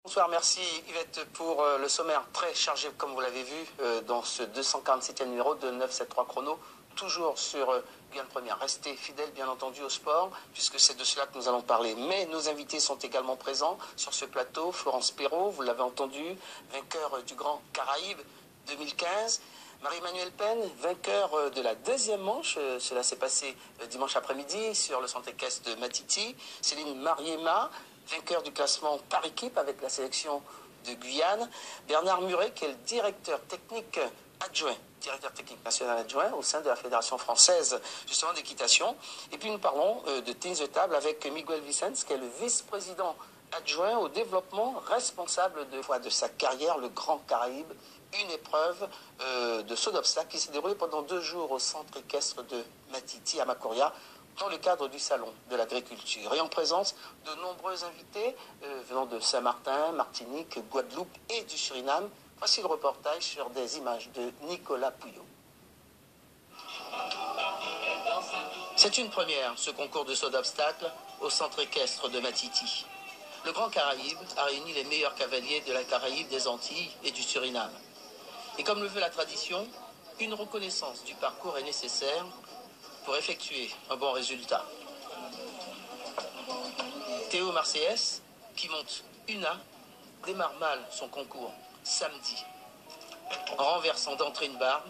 Bonsoir, merci Yvette pour le sommaire très chargé comme vous l'avez vu dans ce 247e numéro de 973 chrono, toujours sur Guyane Première. Restez fidèles bien entendu au sport puisque c'est de cela que nous allons parler. Mais nos invités sont également présents sur ce plateau. Florence Perrault, vous l'avez entendu, vainqueur du Grand Caraïbe 2015. Marie-Emmanuelle Penn, vainqueur de la deuxième manche, cela s'est passé dimanche après-midi sur le centre équestre de Matiti. Céline Mariema, vainqueur du classement par équipe avec la sélection de Guyane. Bernard Muret, qui est le directeur technique adjoint, directeur technique national adjoint au sein de la Fédération française justement d'équitation. Et puis nous parlons de tennis de table avec Miguel Vicens, qui est le vice-président adjoint au développement, responsable de sa carrière, le Grand Caraïbe, une épreuve de saut d'obstacle qui s'est déroulée pendant 2 jours au centre équestre de Matiti à Macoria, dans le cadre du Salon de l'Agriculture. Et en présence de nombreux invités venant de Saint-Martin, Martinique, Guadeloupe et du Suriname. Voici le reportage sur des images de Nicolas Pouillot. C'est une première, ce concours de saut d'obstacle au centre équestre de Matiti. Le Grand Caraïbe a réuni les meilleurs cavaliers de la Caraïbe, des Antilles et du Suriname. Et comme le veut la tradition, une reconnaissance du parcours est nécessaire pour effectuer un bon résultat. Théo Marseillès, qui monte UNA, démarre mal son concours samedi. En renversant d'entrée une barre,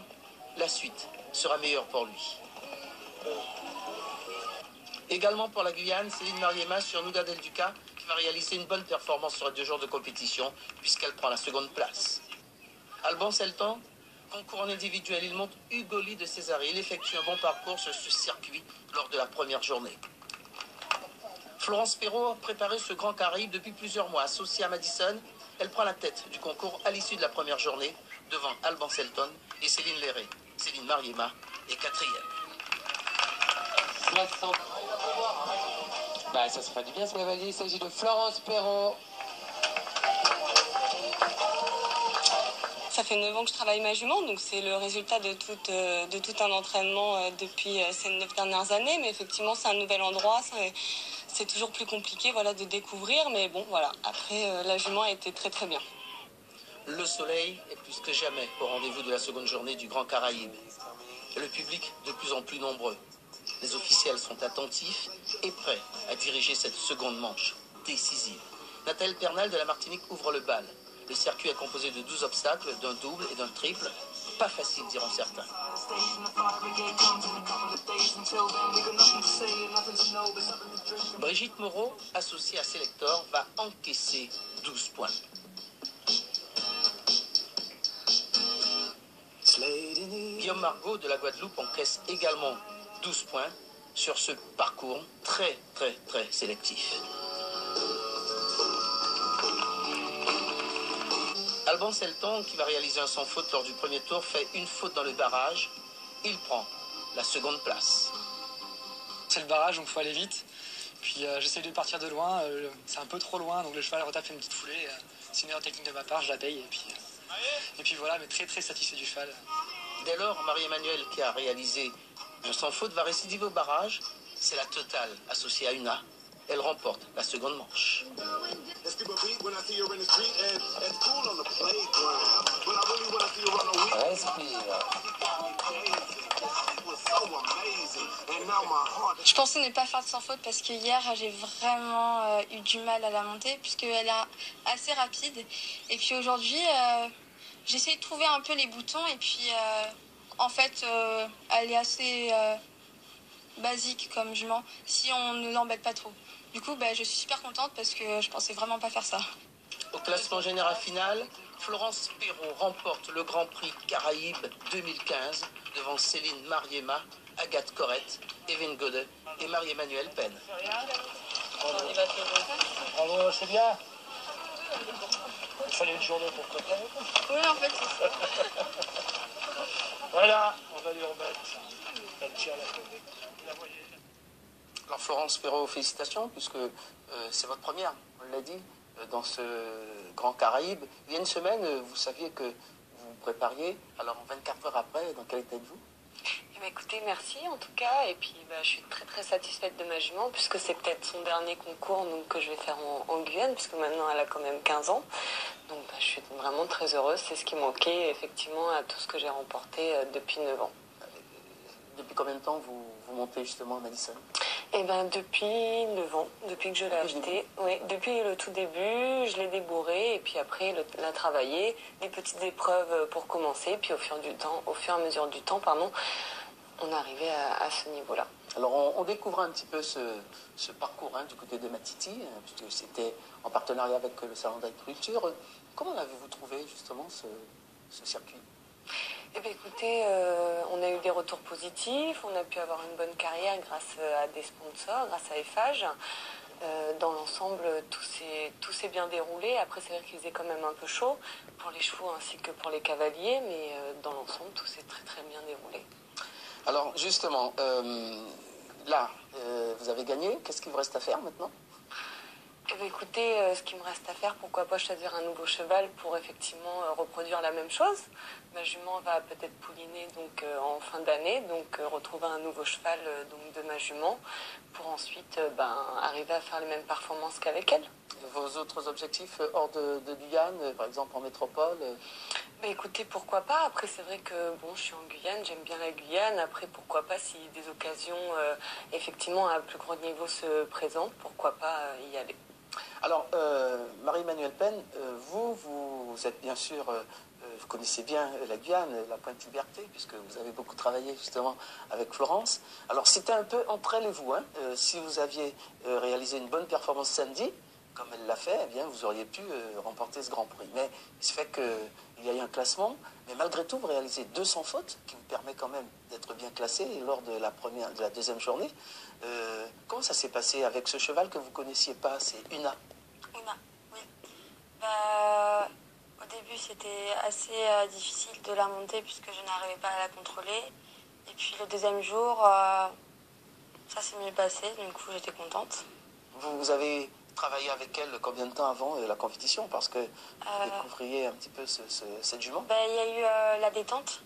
la suite sera meilleure pour lui. Également pour la Guyane, Céline Mariema sur Nougat del Duca, qui va réaliser une bonne performance sur les 2 jours de compétition, puisqu'elle prend la seconde place. Alban Seltan, concours en individuel, il monte Hugoli de Césarée. Il effectue un bon parcours sur ce circuit lors de la première journée. Florence Perrault a préparé ce Grand Caraïbe depuis plusieurs mois. Associée à Madison, elle prend la tête du concours à l'issue de la première journée devant Alban Selton et Céline Léré. Céline Mariema est 4e. Ça se fait du bien ce cavalier, il s'agit de Florence Perrault. Ça fait 9 ans que je travaille ma jument, donc c'est le résultat de tout un entraînement depuis ces 9 dernières années. Mais effectivement, c'est un nouvel endroit, c'est toujours plus compliqué de découvrir. Mais bon, voilà, après, la jument a été très très bien. Le soleil est plus que jamais au rendez-vous de la seconde journée du Grand Caraïbe. Et le public de plus en plus nombreux. Les officiels sont attentifs et prêts à diriger cette seconde manche décisive. Nathalie Pernal de la Martinique ouvre le bal. Le circuit est composé de 12 obstacles, d'un double et d'un triple. Pas facile, diront certains. Brigitte Moreau, associée à Selector, va encaisser 12 points. Guillaume Margot de la Guadeloupe encaisse également 12 points sur ce parcours très sélectif. Alban Selton, qui va réaliser un sans faute lors du premier tour, fait une faute dans le barrage. Il prend la seconde place. C'est le barrage, donc il faut aller vite. Puis j'essaye de partir de loin, c'est un peu trop loin, donc le cheval retape une petite foulée. C'est une erreur technique de ma part, je la paye. Et puis voilà, mais très satisfait du cheval. Dès lors, Marie-Emmanuelle, qui a réalisé un sans faute, va récidiver au barrage. C'est la totale associée à UNA. Elle remporte la seconde manche. Respire. Je pensais ne pas faire de sans faute parce que hier j'ai vraiment eu du mal à la monter puisqu'elle est assez rapide. Et puis aujourd'hui, j'essaie de trouver un peu les boutons et puis en fait elle est assez basique comme jument si on ne l'embête pas trop. Du coup, je suis super contente parce que je pensais vraiment pas faire ça. Au classement général final, Florence Perrault remporte le Grand Prix Caraïbe 2015 devant Céline Mariema, Agathe Corrette, Evan Godet et Marie-Emmanuelle Penn. Bravo, c'est bien. Il fallait une journée pour préparer. Oui, en fait, c'est ça. Voilà, on va lui remettre. Elle tient la moyenne. Alors Florence Perrault, félicitations, puisque c'est votre première, on l'a dit, dans ce Grand Caraïbe. Il y a une semaine, vous saviez que vous vous prépariez, alors 24 heures après, dans quel état êtes-vous ? Bah, écoutez, merci en tout cas. Et puis je suis très très satisfaite de ma jument puisque c'est peut-être son dernier concours donc, que je vais faire en Guyane puisque maintenant elle a quand même 15 ans. Donc je suis vraiment très heureuse. C'est ce qui manquait effectivement à tout ce que j'ai remporté depuis 9 ans. Depuis combien de temps vous montez justement à Madison? Eh ben depuis 9 ans, depuis que je l'ai acheté. Oui, depuis le tout début, je l'ai débourré et puis après l'a travaillé, des petites épreuves pour commencer, puis au fur et à mesure du temps, on est arrivé à ce niveau-là. Alors on découvre un petit peu ce parcours du côté de Matiti, puisque c'était en partenariat avec le Salon d'agriculture. Comment avez-vous trouvé justement ce circuit? Eh bien, écoutez, on a eu des retours positifs, on a pu avoir une bonne carrière grâce à des sponsors, grâce à Eiffage. Dans l'ensemble, tout s'est bien déroulé. Après, c'est vrai qu'il faisait quand même un peu chaud pour les chevaux ainsi que pour les cavaliers, mais dans l'ensemble, tout s'est très très bien déroulé. Alors justement, là, vous avez gagné. Qu'est-ce qu'il vous reste à faire maintenant? Eh bien, écoutez, ce qu'il me reste à faire, pourquoi pas choisir un nouveau cheval pour effectivement reproduire la même chose. Ma jument va peut-être pouliner donc, en fin d'année, donc retrouver un nouveau cheval donc, de ma jument pour ensuite arriver à faire les mêmes performances qu'avec elle. Vos autres objectifs hors de Guyane, par exemple en métropole? Écoutez, pourquoi pas. Après, c'est vrai que bon, je suis en Guyane, j'aime bien la Guyane. Après, pourquoi pas, si des occasions effectivement à un plus grand niveau se présentent, pourquoi pas y aller. Alors, Marie-Emmanuelle Penn, vous êtes bien sûr, vous connaissez bien la Guyane, la Pointe-Liberté, puisque vous avez beaucoup travaillé justement avec Florence. Alors, c'était un peu entre elle et vous. Si vous aviez réalisé une bonne performance samedi, comme elle l'a fait, eh bien, vous auriez pu remporter ce Grand Prix. Mais il se fait qu'il y a eu un classement, mais malgré tout, vous réalisez 200 fautes, qui vous permet quand même d'être bien classé lors de la deuxième journée. Comment ça s'est passé avec ce cheval que vous ne connaissiez pas? C'est Una. Una, oui. Au début, c'était assez difficile de la monter puisque je n'arrivais pas à la contrôler. Et puis le deuxième jour, ça s'est mieux passé, du coup j'étais contente. Vous avez travaillé avec elle combien de temps avant la compétition? Parce que vous découvriez un petit peu cette jument. Il y a eu la détente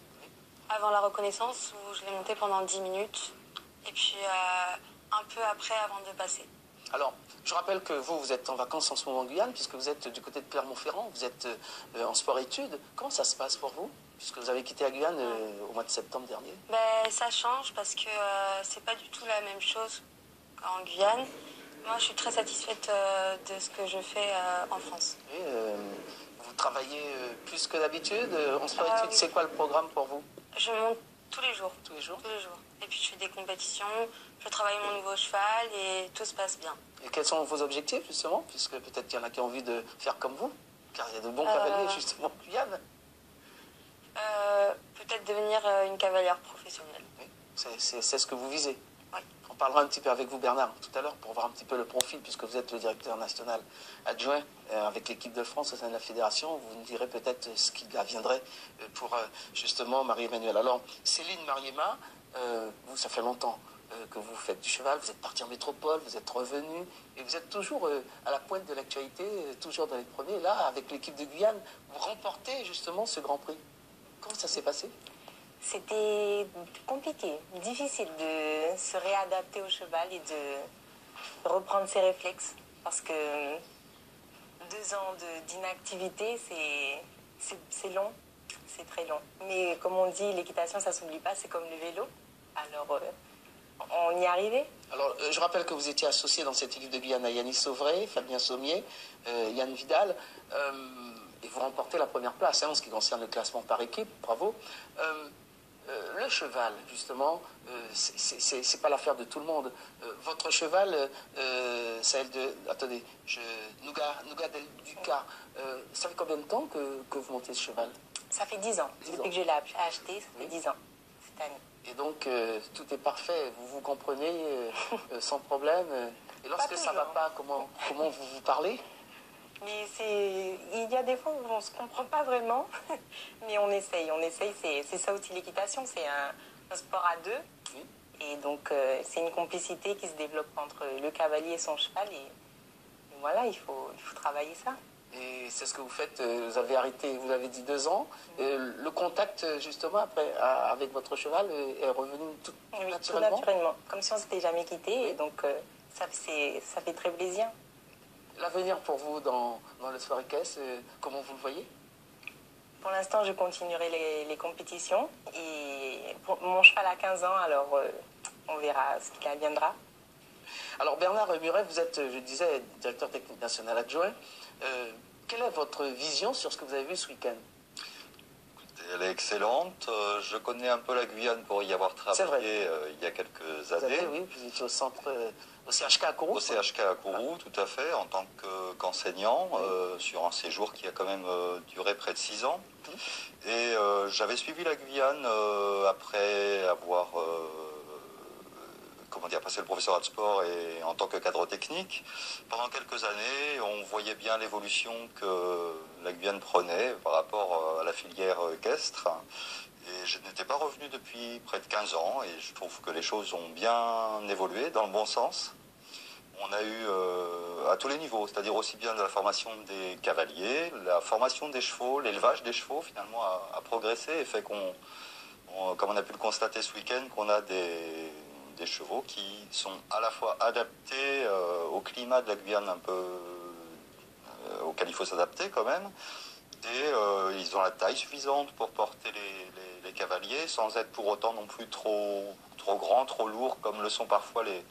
avant la reconnaissance où je l'ai montée pendant 10 minutes. Et puis un peu après avant de passer. Alors, je rappelle que vous êtes en vacances en ce moment en Guyane, puisque vous êtes du côté de Clermont-Ferrand, vous êtes en sport-études. Comment ça se passe pour vous, puisque vous avez quitté la Guyane au mois de septembre dernier? Ça change parce que c'est pas du tout la même chose qu'en Guyane. Moi, je suis très satisfaite de ce que je fais en France. Et, vous travaillez plus que d'habitude en sport-études. Oui. C'est quoi le programme pour vous? Je monte tous les jours. Tous les jours? Tous les jours. Et puis je fais des compétitions, je travaille mon nouveau cheval et tout se passe bien. Et quels sont vos objectifs justement? Puisque peut-être qu'il y en a qui ont envie de faire comme vous, car il y a de bons cavaliers justement en Guyane. Peut-être devenir une cavalière professionnelle. Oui, c'est ce que vous visez. Oui. On parlera un petit peu avec vous, Bernard, tout à l'heure, pour voir un petit peu le profil, puisque vous êtes le directeur national adjoint avec l'équipe de France au sein de la fédération. Vous nous direz peut-être ce qu'il adviendrait pour justement Marie-Emmanuelle. Alors, Céline Mariema, vous, ça fait longtemps que vous faites du cheval, vous êtes parti en métropole, vous êtes revenu, et vous êtes toujours à la pointe de l'actualité, toujours dans les premiers. Là, avec l'équipe de Guyane, vous remportez justement ce Grand Prix. Comment ça s'est passé? C'était compliqué, difficile de se réadapter au cheval et de reprendre ses réflexes. Parce que 2 ans d'inactivité, c'est long, c'est très long. Mais comme on dit, l'équitation, ça ne s'oublie pas, c'est comme le vélo. Alors, on y est arrivé. Alors, je rappelle que vous étiez associé dans cette équipe de Guyane à Yannis Sauvray, Fabien Sommier, Yann Vidal. Et vous remportez la première place en ce qui concerne le classement par équipe, bravo. Le cheval, justement, c'est pas l'affaire de tout le monde. Votre cheval, celle de... Attendez, Nougat del Duca, ça fait combien de temps que vous montez ce cheval? Ça fait 10 ans. Depuis que je l'ai acheté, ça fait 10 ans, cette année. Et donc, tout est parfait, vous vous comprenez sans problème. Et lorsque ça ne va pas, comment vous vous parlez? Mais il y a des fois où on ne se comprend pas vraiment, mais on essaye, c'est ça aussi l'équitation, c'est un sport à deux, Oui. Et donc c'est une complicité qui se développe entre le cavalier et son cheval, et voilà, il faut travailler ça. Et c'est ce que vous faites, vous avez arrêté, vous l'avez dit, 2 ans. Le contact, justement, après, avec votre cheval est revenu tout Oui, naturellement. tout naturellement, comme si on ne s'était jamais quitté. Et donc, ça fait très plaisir. L'avenir pour vous dans le sport équestre, comment vous le voyez? Pour l'instant, je continuerai les compétitions. Et mon cheval a 15 ans, alors on verra ce qu'il adviendra. Alors Bernard Muret, vous êtes, je disais, directeur technique national adjoint. Quelle est votre vision sur ce que vous avez vu ce week-end? Elle est excellente. Je connais un peu la Guyane pour y avoir travaillé il y a quelques années. Oui, vous étiez au centre, au CHK à Kourou. Au CHK à Kourou, tout à fait, en tant qu'enseignant, sur un séjour qui a quand même duré près de 6 ans. Et j'avais suivi la Guyane après avoir passé le professorat de sport et en tant que cadre technique. Pendant quelques années, on voyait bien l'évolution que la Guyane prenait par rapport à la filière équestre. Et je n'étais pas revenu depuis près de 15 ans et je trouve que les choses ont bien évolué dans le bon sens. On a eu à tous les niveaux, c'est-à-dire aussi bien de la formation des cavaliers, la formation des chevaux, l'élevage des chevaux finalement a progressé et fait comme on a pu le constater ce week-end, qu'on a des chevaux qui sont à la fois adaptés au climat de la Guyane un peu auquel il faut s'adapter quand même. Et ils ont la taille suffisante pour porter les cavaliers sans être pour autant non plus trop grands, trop lourds comme le sont parfois les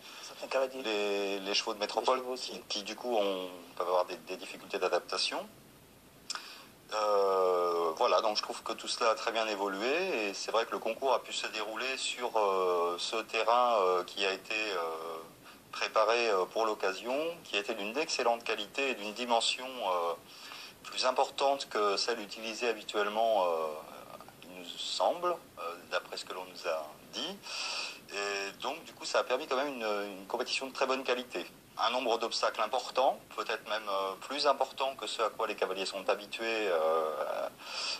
chevaux de métropole qui du coup peuvent avoir des difficultés d'adaptation. Voilà, donc je trouve que tout cela a très bien évolué et c'est vrai que le concours a pu se dérouler sur ce terrain qui a été préparé pour l'occasion, qui a été d'une excellente qualité et d'une dimension plus importante que celle utilisée habituellement, il nous semble, d'après ce que l'on nous a dit. Et donc, du coup, ça a permis quand même une compétition de très bonne qualité. Un nombre d'obstacles importants, peut-être même plus importants que ce à quoi les cavaliers sont habitués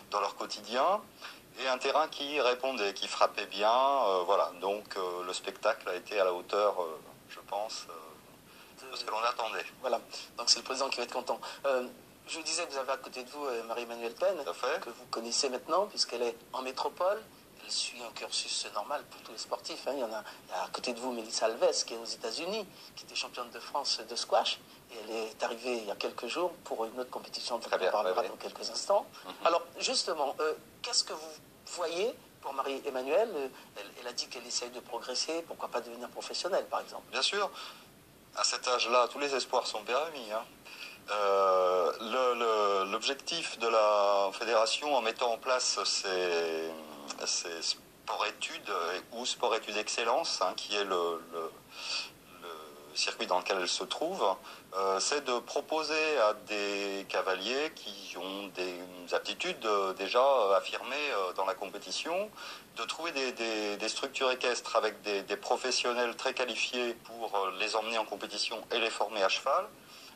dans leur quotidien, et un terrain qui répondait, qui frappait bien. Voilà, donc le spectacle a été à la hauteur, je pense, de ce que l'on attendait. Voilà, donc c'est le président qui va être content. Je vous disais que vous avez à côté de vous Marie-Emmanuelle Penn, que vous connaissez maintenant, puisqu'elle est en métropole. Elle suit un cursus normal pour tous les sportifs. Il y a à côté de vous Mélissa Alves, qui est aux États-Unis, qui était championne de France de squash. Et elle est arrivée il y a quelques jours pour une autre compétition dont on parlera dans quelques instants. Alors, justement, qu'est-ce que vous voyez pour Marie-Emmanuelle? Elle a dit qu'elle essaye de progresser. Pourquoi pas devenir professionnelle, par exemple? Bien sûr. À cet âge-là, tous les espoirs sont permis. L'objectif de la fédération en mettant en place ces sport-études ou sport-études excellence, qui est le circuit dans lequel elle se trouve, c'est de proposer à des cavaliers qui ont des aptitudes déjà affirmées dans la compétition, de trouver des structures équestres avec des professionnels très qualifiés pour les emmener en compétition et les former à cheval,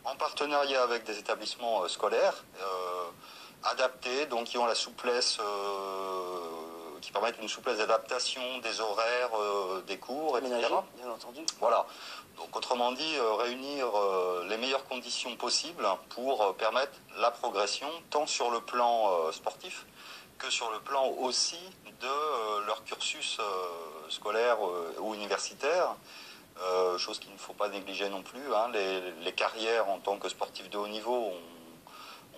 en partenariat avec des établissements scolaires adaptés, donc qui ont la souplesse, qui permettent une souplesse d'adaptation des horaires, des cours, etc. Bien entendu. Voilà. Donc autrement dit, réunir les meilleures conditions possibles pour permettre la progression, tant sur le plan sportif que sur le plan aussi de leur cursus scolaire ou universitaire. Chose qu'il ne faut pas négliger non plus. Les carrières en tant que sportif de haut niveau,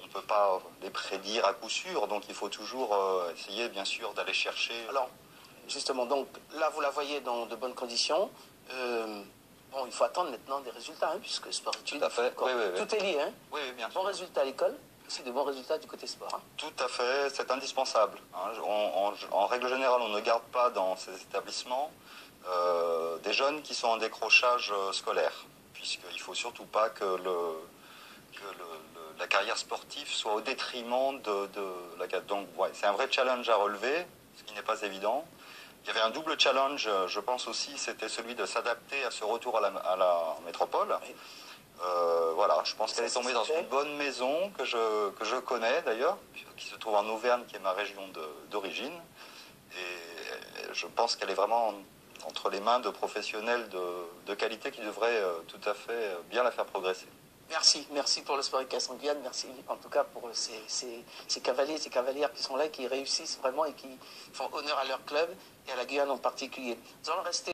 on ne peut pas les prédire à coup sûr, donc il faut toujours essayer bien sûr d'aller chercher. Alors, justement, donc là vous la voyez dans de bonnes conditions. Bon, il faut attendre maintenant des résultats, puisque sport-études, tout à fait. Oui. Tout est lié. Oui, bien sûr. Bons résultats à l'école, aussi de bons résultats du côté sport. Tout à fait, c'est indispensable. En règle générale, on ne garde pas dans ces établissements des jeunes qui sont en décrochage scolaire, puisqu'il ne faut surtout pas que la carrière sportive soit au détriment de la carrière. Donc, c'est un vrai challenge à relever, ce qui n'est pas évident. Il y avait un double challenge, je pense aussi, c'était celui de s'adapter à ce retour à la métropole. Oui. Voilà, je pense qu'elle est tombée dans une bonne maison que je connais d'ailleurs, qui se trouve en Auvergne, qui est ma région d'origine. Et je pense qu'elle est vraiment entre les mains de professionnels de qualité qui devraient tout à fait bien la faire progresser. Merci pour le sport équestre en Guyane, merci en tout cas pour ces cavaliers, ces cavalières qui sont là, qui réussissent vraiment et qui font honneur à leur club et à la Guyane en particulier. Nous allons rester